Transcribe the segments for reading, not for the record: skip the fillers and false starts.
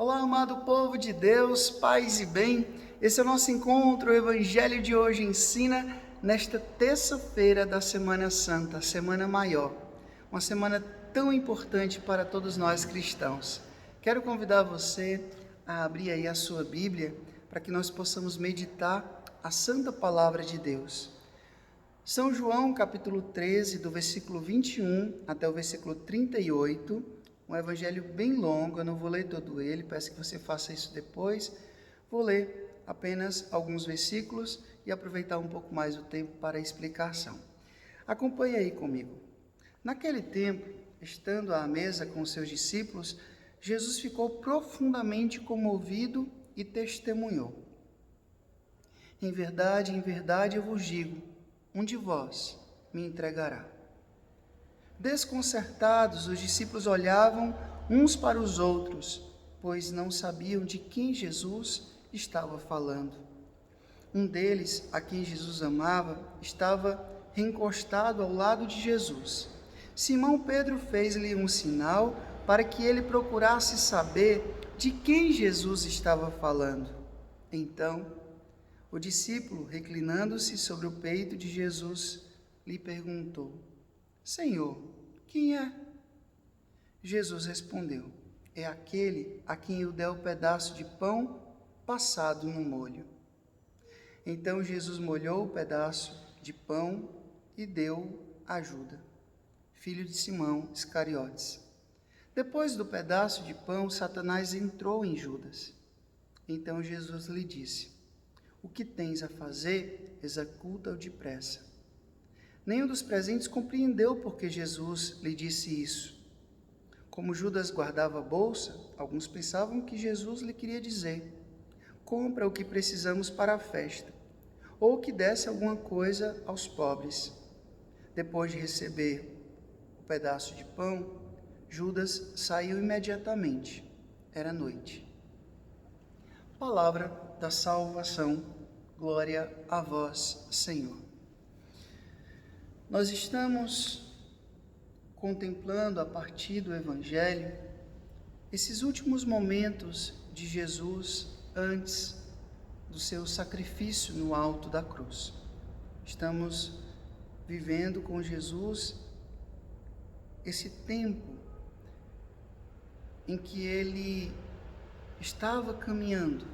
Olá, amado povo de Deus, paz e bem. Esse é o nosso encontro. O Evangelho de hoje ensina nesta terça-feira da Semana Santa, a Semana Maior. Uma semana tão importante para todos nós cristãos. Quero convidar você a abrir aí a sua Bíblia para que nós possamos meditar a Santa Palavra de Deus. São João, capítulo 13, do versículo 21 até o versículo 38, um evangelho bem longo, eu não vou ler todo ele, peço que você faça isso depois. Vou ler apenas alguns versículos e aproveitar um pouco mais o tempo para a explicação. Acompanhe aí comigo. Naquele tempo, estando à mesa com seus discípulos, Jesus ficou profundamente comovido e testemunhou: em verdade eu vos digo, um de vós me entregará. Desconcertados, os discípulos olhavam uns para os outros, pois não sabiam de quem Jesus estava falando. Um deles, a quem Jesus amava, estava recostado ao lado de Jesus. Simão Pedro fez-lhe um sinal para que ele procurasse saber de quem Jesus estava falando. Então, o discípulo, reclinando-se sobre o peito de Jesus, lhe perguntou: Senhor, quem é? Jesus respondeu: é aquele a quem eu der o pedaço de pão passado no molho. Então Jesus molhou o pedaço de pão e deu a Judas, filho de Simão Iscariotes. Depois do pedaço de pão, Satanás entrou em Judas. Então Jesus lhe disse: o que tens a fazer, executa-o depressa. Nenhum dos presentes compreendeu porque Jesus lhe disse isso. Como Judas guardava a bolsa, alguns pensavam que Jesus lhe queria dizer: compra o que precisamos para a festa, ou que desse alguma coisa aos pobres. Depois de receber o pedaço de pão, Judas saiu imediatamente. Era noite. Palavra da salvação. Glória a vós, Senhor. Nós estamos contemplando a partir do Evangelho esses últimos momentos de Jesus antes do seu sacrifício no alto da cruz. Estamos vivendo com Jesus esse tempo em que ele estava caminhando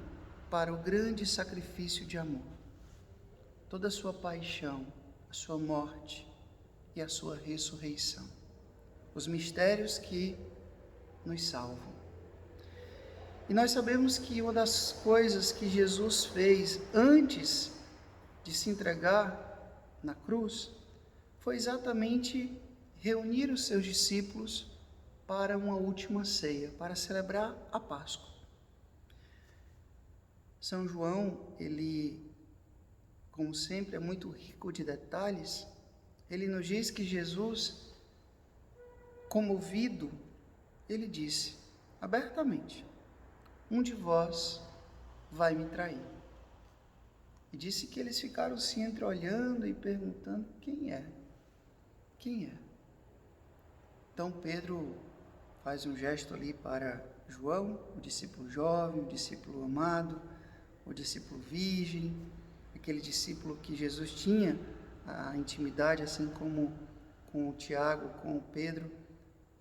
para o grande sacrifício de amor. Toda a sua paixão, a sua morte e a sua ressurreição. Os mistérios que nos salvam. E nós sabemos que uma das coisas que Jesus fez antes de se entregar na cruz foi exatamente reunir os seus discípulos para uma última ceia, para celebrar a Páscoa. São João, ele, como sempre, é muito rico de detalhes. Ele nos diz que Jesus, comovido, ele disse abertamente: um de vós vai me trair. E disse que eles ficaram se entreolhando e perguntando: quem é? Quem é? Então Pedro faz um gesto ali para João, o discípulo jovem, o discípulo amado, o discípulo virgem, aquele discípulo que Jesus tinha a intimidade, assim como com o Tiago, com o Pedro,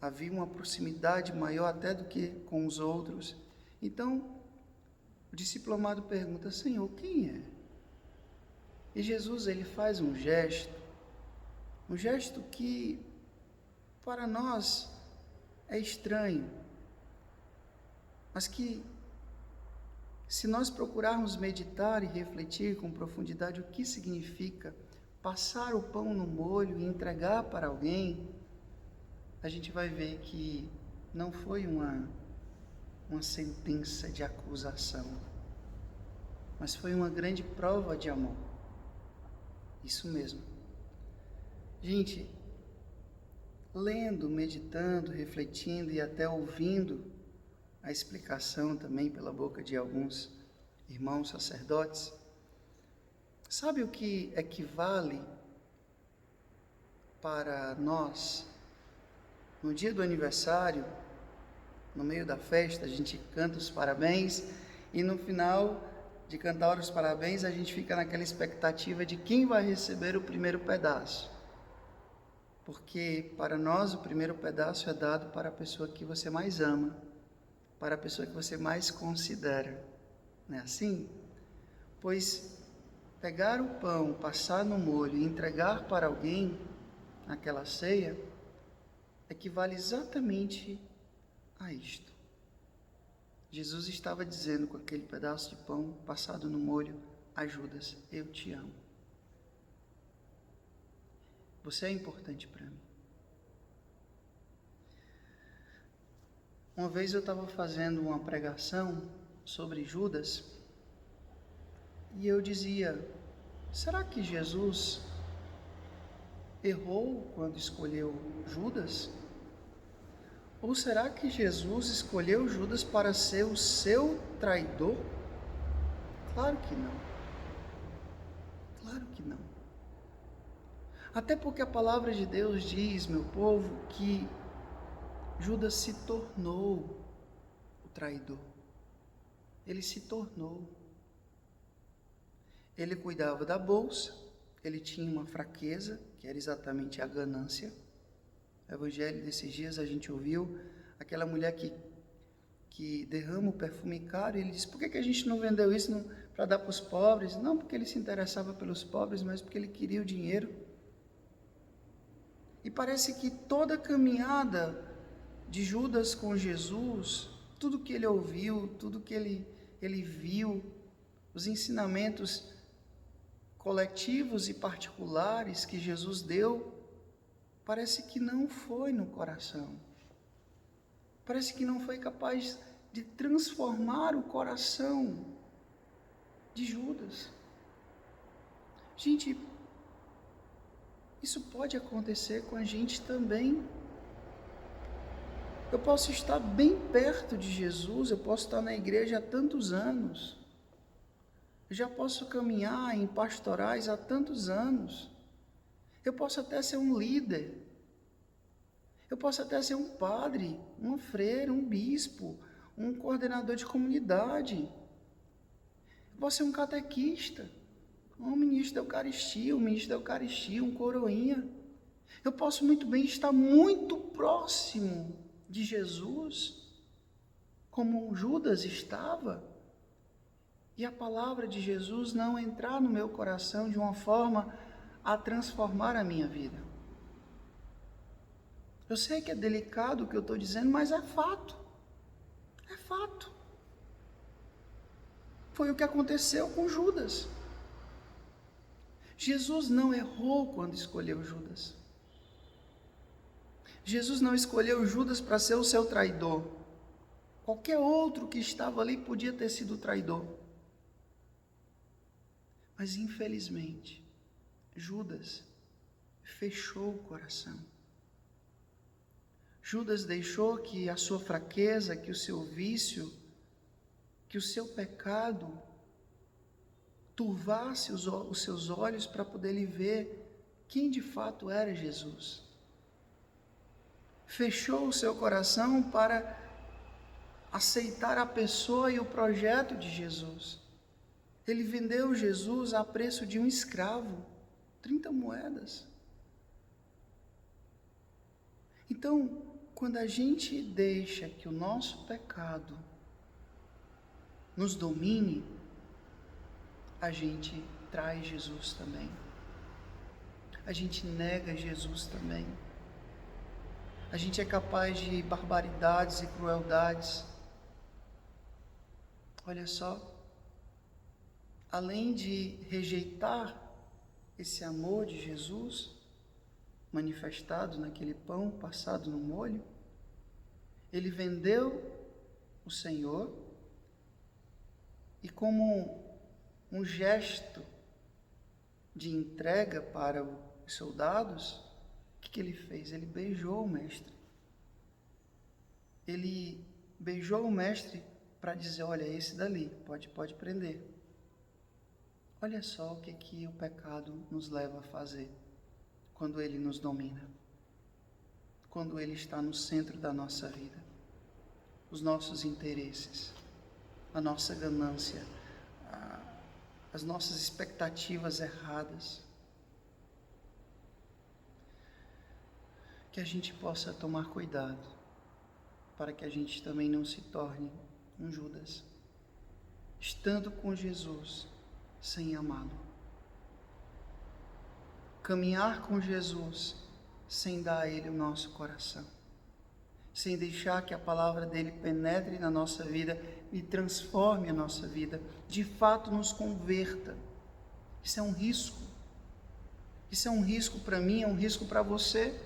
havia uma proximidade maior até do que com os outros. Então, o discípulo amado pergunta: Senhor, quem é? E Jesus, ele faz um gesto que para nós é estranho, mas que, se nós procurarmos meditar e refletir com profundidade o que significa passar o pão no molho e entregar para alguém, a gente vai ver que não foi uma sentença de acusação, mas foi uma grande prova de amor. Isso mesmo. Gente, lendo, meditando, refletindo e até ouvindo a explicação também pela boca de alguns irmãos sacerdotes, sabe o que equivale para nós, no dia do aniversário, no meio da festa, a gente canta os parabéns e no final de cantar os parabéns, a gente fica naquela expectativa de quem vai receber o primeiro pedaço. Porque para nós o primeiro pedaço é dado para a pessoa que você mais ama, para a pessoa que você mais considera. Não é assim? Pois pegar o pão, passar no molho e entregar para alguém naquela ceia equivale exatamente a isto. Jesus estava dizendo com aquele pedaço de pão passado no molho a Judas: eu te amo. Você é importante para mim. Uma vez eu estava fazendo uma pregação sobre Judas e eu dizia: será que Jesus errou quando escolheu Judas? Ou será que Jesus escolheu Judas para ser o seu traidor? Claro que não. Claro que não. Até porque a palavra de Deus diz, meu povo, que Judas se tornou o traidor. Ele se tornou. Ele cuidava da bolsa, ele tinha uma fraqueza, que era exatamente a ganância. No Evangelho desses dias a gente ouviu aquela mulher que derrama o perfume caro, e ele disse: por que a gente não vendeu isso para dar para os pobres? Não porque ele se interessava pelos pobres, mas porque ele queria o dinheiro. E parece que toda a caminhada de Judas com Jesus, tudo que ele ouviu, tudo que ele viu, os ensinamentos coletivos e particulares que Jesus deu, parece que não foi no coração. Parece que não foi capaz de transformar o coração de Judas. Gente, isso pode acontecer com a gente também. Eu posso estar bem perto de Jesus, eu posso estar na igreja há tantos anos, eu já posso caminhar em pastorais há tantos anos, eu posso até ser um líder, eu posso até ser um padre, uma freira, um bispo, um coordenador de comunidade, eu posso ser um catequista, um ministro da Eucaristia, um coroinha. Eu posso muito bem estar muito próximo de Jesus, como Judas estava, e a palavra de Jesus não entrar no meu coração de uma forma a transformar a minha vida. Eu sei que é delicado o que eu estou dizendo, mas é fato. É fato. Foi o que aconteceu com Judas. Jesus não errou quando escolheu Judas. Jesus não escolheu Judas para ser o seu traidor. Qualquer outro que estava ali podia ter sido traidor. Mas infelizmente, Judas fechou o coração. Judas deixou que a sua fraqueza, que o seu vício, que o seu pecado turvasse os seus olhos para poder lhe ver quem de fato era Jesus. Fechou o seu coração para aceitar a pessoa e o projeto de Jesus. Ele vendeu Jesus a preço de um escravo, 30 moedas. Então, quando a gente deixa que o nosso pecado nos domine, a gente traz Jesus também. A gente nega Jesus também. A gente é capaz de barbaridades e crueldades. Olha só, além de rejeitar esse amor de Jesus, manifestado naquele pão passado no molho, ele vendeu o Senhor e, como um gesto de entrega para os soldados, o que ele fez? Ele beijou o mestre. Ele beijou o mestre para dizer: olha, esse dali, pode prender. Olha só o que o pecado nos leva a fazer quando ele nos domina, quando ele está no centro da nossa vida. os nossos interesses, a nossa ganância, as nossas expectativas erradas. Que a gente possa tomar cuidado para que a gente também não se torne um Judas, estando com Jesus sem amá-lo. Caminhar com Jesus sem dar a Ele o nosso coração, sem deixar que a palavra dele penetre na nossa vida e transforme a nossa vida, de fato nos converta. Isso é um risco. Isso é um risco para mim, é um risco para você.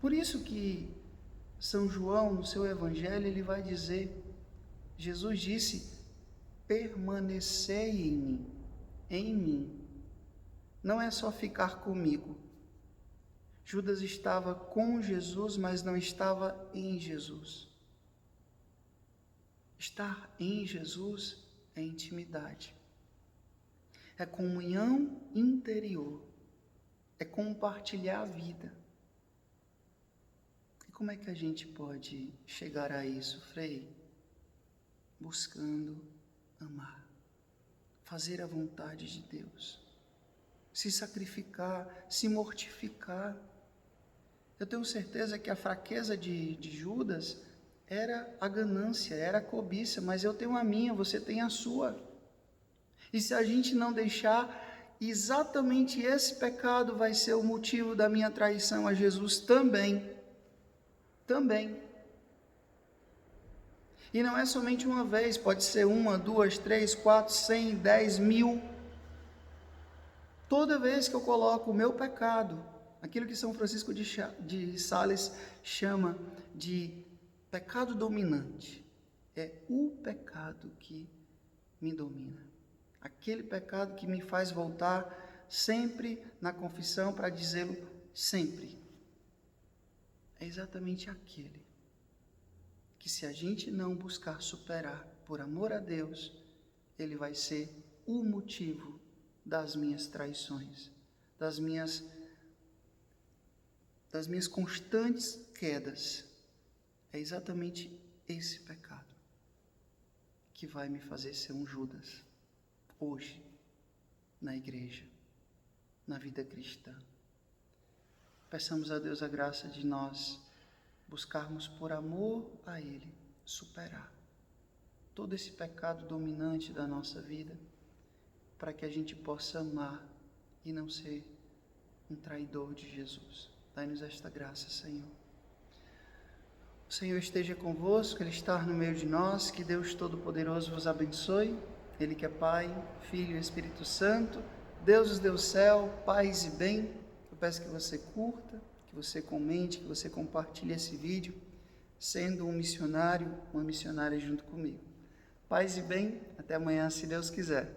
Por isso que São João, no seu evangelho, ele vai dizer, Jesus disse, permanecei em mim. Não é só ficar comigo. Judas estava com Jesus, mas não estava em Jesus. Estar em Jesus é intimidade, é comunhão interior, é compartilhar a vida. E como é que a gente pode chegar a isso, Frei? Buscando amar, fazer a vontade de Deus, se sacrificar, se mortificar. Eu tenho certeza que a fraqueza de Judas era a ganância, era a cobiça, mas eu tenho a minha, você tem a sua. E se a gente não deixar, exatamente esse pecado vai ser o motivo da minha traição a Jesus também. E não é somente uma vez, pode ser 1, 2, 3, 4, 100, 10, 1000. Toda vez que eu coloco o meu pecado, aquilo que São Francisco de Sales chama de pecado dominante, é o pecado que me domina. Aquele pecado que me faz voltar sempre na confissão para dizê-lo sempre. É exatamente aquele que, se a gente não buscar superar por amor a Deus, ele vai ser o motivo das minhas traições, das minhas constantes quedas. É exatamente esse pecado que vai me fazer ser um Judas hoje, na igreja, na vida cristã. Peçamos a Deus a graça de nós buscarmos por amor a Ele superar todo esse pecado dominante da nossa vida, para que a gente possa amar e não ser um traidor de Jesus. Dai-nos esta graça, Senhor. O Senhor esteja convosco, Ele está no meio de nós. Que Deus Todo-Poderoso vos abençoe. Ele que é Pai, Filho e Espírito Santo, Deus nos deu o céu, paz e bem. Eu peço que você curta, que você comente, que você compartilhe esse vídeo, sendo um missionário, uma missionária junto comigo. Paz e bem, até amanhã, se Deus quiser.